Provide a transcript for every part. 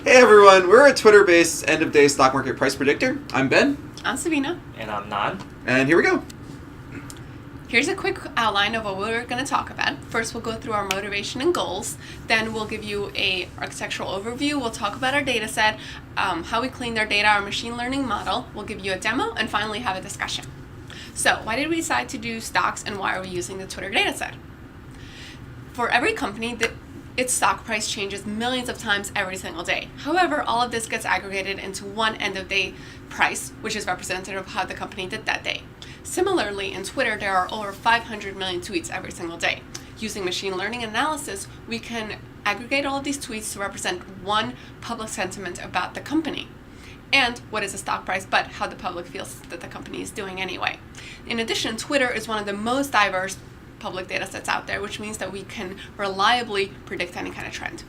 Hey everyone, we're a Twitter-based end-of-day stock market price predictor. I'm Ben. I'm Sabina. And I'm Nan. And here we go. Here's a quick outline of what we're going to talk about. First, we'll go through our motivation and goals. Then we'll give you a architectural overview. We'll talk about our data set, how we cleaned our data, our machine learning model. We'll give you a demo, and finally have a discussion. So, why did we decide to do stocks, and why are we using the Twitter data set? For every company, its stock price changes millions of times every single day. However, all of this gets aggregated into one end-of-day price, which is representative of how the company did that day. Similarly, in Twitter, there are over 500 million tweets every single day. Using machine learning analysis, we can aggregate all of these tweets to represent one public sentiment about the company. And what is the stock price, but how the public feels that the company is doing anyway. In addition, Twitter is one of the most diverse public data sets out there, which means that we can reliably predict any kind of trend.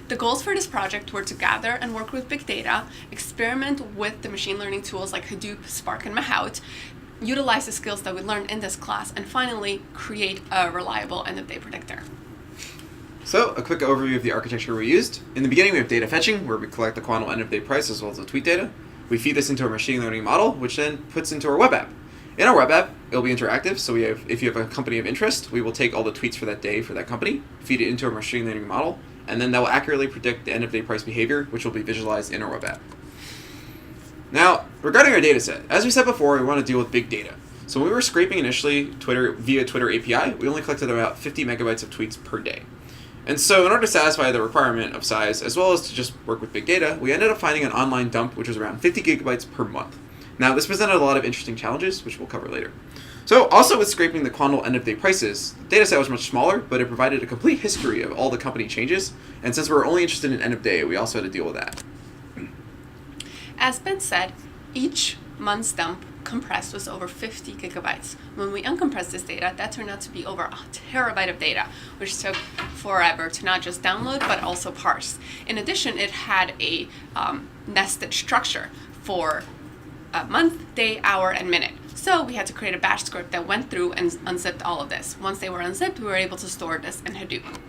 The goals for this project were to gather and work with big data, experiment with the machine learning tools like Hadoop, Spark, and Mahout, utilize the skills that we learned in this class, and finally create a reliable end-of-day predictor. So, a quick overview of the architecture we used. In the beginning, we have data fetching, where we collect the quantile end-of-day price as well as the tweet data. We feed this into a machine learning model, which then puts into our web app. In our web app, it'll be interactive, so if you have a company of interest, we will take all the tweets for that day for that company, feed it into a machine learning model, and then that will accurately predict the end-of-day price behavior, which will be visualized in our web app. Now, regarding our data set, as we said before, we want to deal with big data. So when we were scraping initially Twitter via Twitter API, we only collected about 50 megabytes of tweets per day. And so in order to satisfy the requirement of size, as well as to just work with big data, we ended up finding an online dump, which was around 50 gigabytes per month. Now, this presented a lot of interesting challenges, which we'll cover later. So, also with scraping the quantile end-of-day prices, the dataset was much smaller, but it provided a complete history of all the company changes, and since we're only interested in end-of-day, we also had to deal with that. As Ben said, each month's dump compressed was over 50 gigabytes. When we uncompressed this data, that turned out to be over a terabyte of data, which took forever to not just download, but also parse. In addition, it had a nested structure for month, day, hour, and minute. So we had to create a bash script that went through and unzipped all of this. Once they were unzipped, we were able to store this in Hadoop.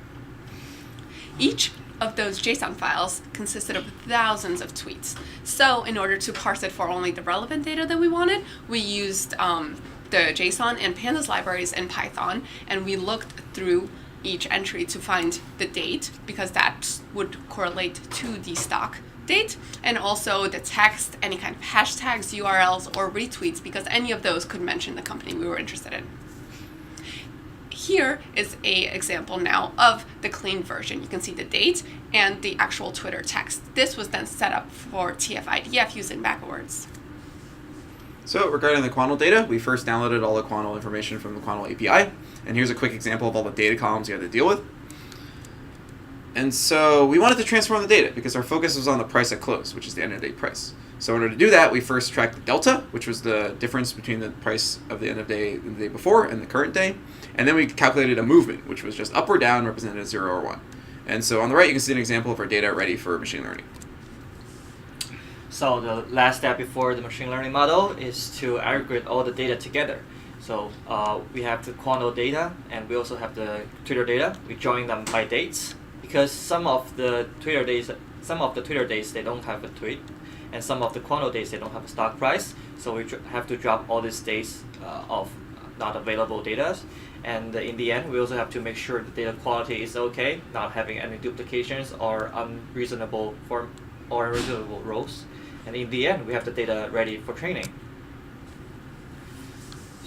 Each of those JSON files consisted of thousands of tweets. So in order to parse it for only the relevant data that we wanted, we used the JSON and pandas libraries in Python, and we looked through each entry to find the date, because that would correlate to the stock date, and also the text, any kind of hashtags, URLs, or retweets, because any of those could mention the company we were interested in. Here is an example now of the clean version. You can see the date and the actual Twitter text. This was then set up for TF-IDF using backwards. So regarding the quantile data, we first downloaded all the quantile information from the quantile API, and here's a quick example of all the data columns you had to deal with. And so we wanted to transform the data because our focus was on the price at close, which is the end-of-day price. So in order to do that, we first tracked the delta, which was the difference between the price of the end of day the day before and the current day. And then we calculated a movement, which was just up or down, represented as 0 or 1. And so on the right, you can see an example of our data ready for machine learning. So the last step before the machine learning model is to aggregate all the data together. So we have the quantile data, and we also have the Twitter data. We join them by dates, because some of the Twitter days they don't have a tweet, and some of the quantile days they don't have a stock price. So we have to drop all these days of not available data, and in the end we also have to make sure the data quality is okay, not having any duplications or unreasonable rows. And in the end, we have the data ready for training.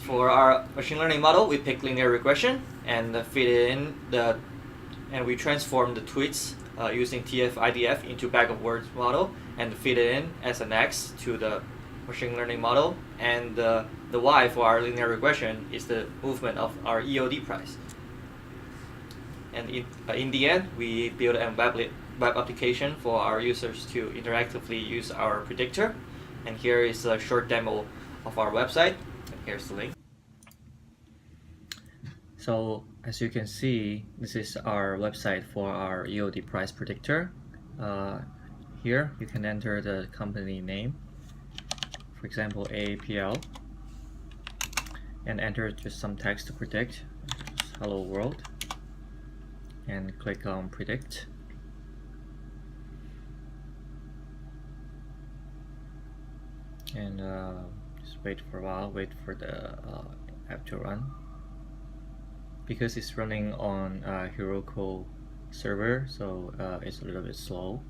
For our machine learning model, we pick linear regression and feed it in and we transform the tweets using TF-IDF into bag-of-words model and feed it in as an X to the machine learning model. And the Y for our linear regression is the movement of our EoD price. And in the end, we build a web application for our users to interactively use our predictor. And here is a short demo of our website. And here's the link. So as you can see, this is our website for our EoD price predictor. Here you can enter the company name, for example APL, and enter just some text to predict, hello world, and click on predict. and just wait for a while, wait for the app to run. Because it's running on Heroku server, so it's a little bit slow.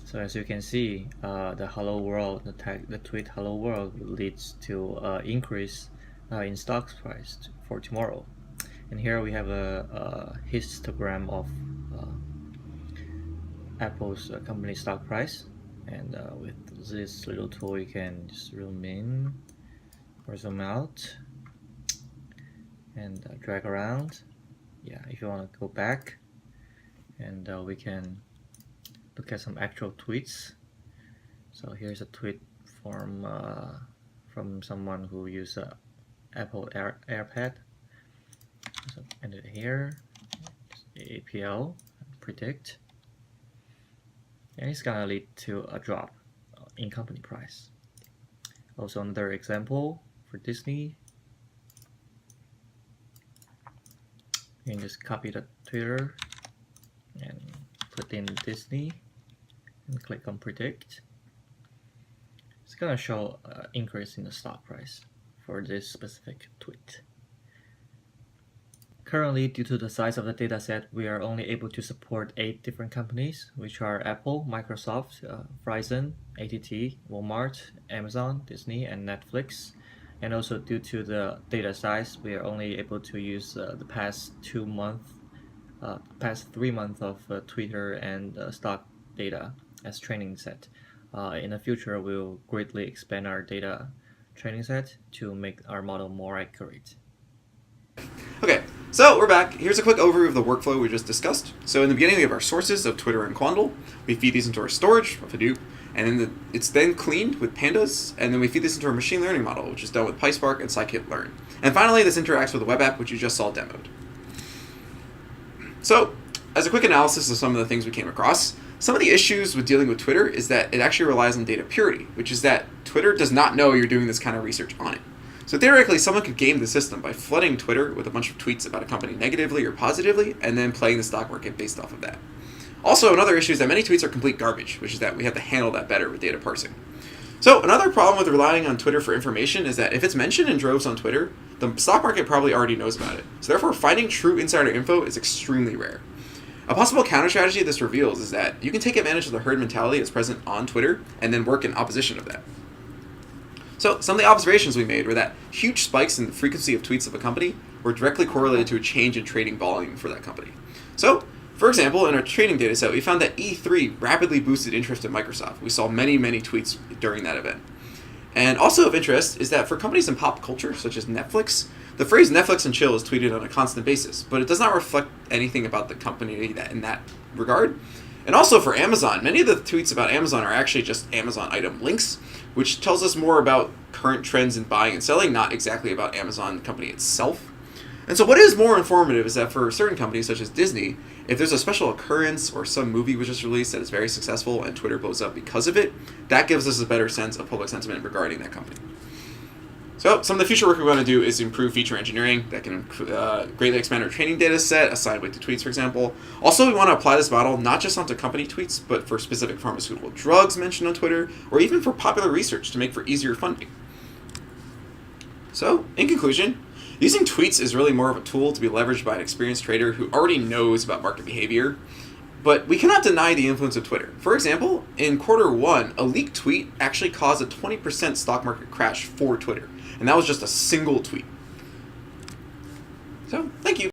So as you can see, the hello world, the tweet hello world leads to increase in stock price for tomorrow. And here we have a histogram of Apple's company stock price. And with this little tool, you can just zoom in or zoom out and drag around. Yeah, if you want to go back, and we can look at some actual tweets. So here's a tweet from someone who used Apple AirPad. So ended here, APL predict, and it's gonna lead to a drop in company price. Also another example for Disney. You can just copy the Twitter and put in Disney and click on predict. It's gonna show an increase in the stock price for this specific tweet. Currently, due to the size of the dataset, we are only able to support 8 different companies, which are Apple, Microsoft, Verizon, AT&T, Walmart, Amazon, Disney, and Netflix. And also due to the data size, we are only able to use the past 3 months of Twitter and stock data as training set. In the future, we'll greatly expand our data training set to make our model more accurate. Okay, so we're back. Here's a quick overview of the workflow we just discussed. So in the beginning, we have our sources of Twitter and Quandl. We feed these into our storage of Hadoop, and then it's then cleaned with pandas, and then we feed this into our machine learning model, which is done with PySpark and scikit-learn. And finally, this interacts with the web app, which you just saw demoed. So, as a quick analysis of some of the things we came across, some of the issues with dealing with Twitter is that it actually relies on data purity, which is that Twitter does not know you're doing this kind of research on it. So theoretically, someone could game the system by flooding Twitter with a bunch of tweets about a company negatively or positively, and then playing the stock market based off of that. Also, another issue is that many tweets are complete garbage, which is that we have to handle that better with data parsing. So another problem with relying on Twitter for information is that if it's mentioned in droves on Twitter, the stock market probably already knows about it. So therefore, finding true insider info is extremely rare. A possible counter strategy this reveals is that you can take advantage of the herd mentality that's present on Twitter and then work in opposition of that. So some of the observations we made were that huge spikes in the frequency of tweets of a company were directly correlated to a change in trading volume for that company. So, for example, in our trading data set, we found that E3 rapidly boosted interest in Microsoft. We saw many, many tweets during that event. And also of interest is that for companies in pop culture, such as Netflix, the phrase Netflix and chill is tweeted on a constant basis, but it does not reflect anything about the company in that regard. And also for Amazon, many of the tweets about Amazon are actually just Amazon item links, which tells us more about current trends in buying and selling, not exactly about Amazon the company itself. And so what is more informative is that for certain companies such as Disney, if there's a special occurrence or some movie was just released that is very successful and Twitter blows up because of it, that gives us a better sense of public sentiment regarding that company. So some of the future work we want to do is improve feature engineering that can greatly expand our training data set, assign weight to tweets, for example. Also, we want to apply this model not just onto company tweets, but for specific pharmaceutical drugs mentioned on Twitter, or even for popular research to make for easier funding. So, in conclusion, using tweets is really more of a tool to be leveraged by an experienced trader who already knows about market behavior. But we cannot deny the influence of Twitter. For example, in Q1, a leaked tweet actually caused a 20% stock market crash for Twitter. And that was just a single tweet. So, thank you.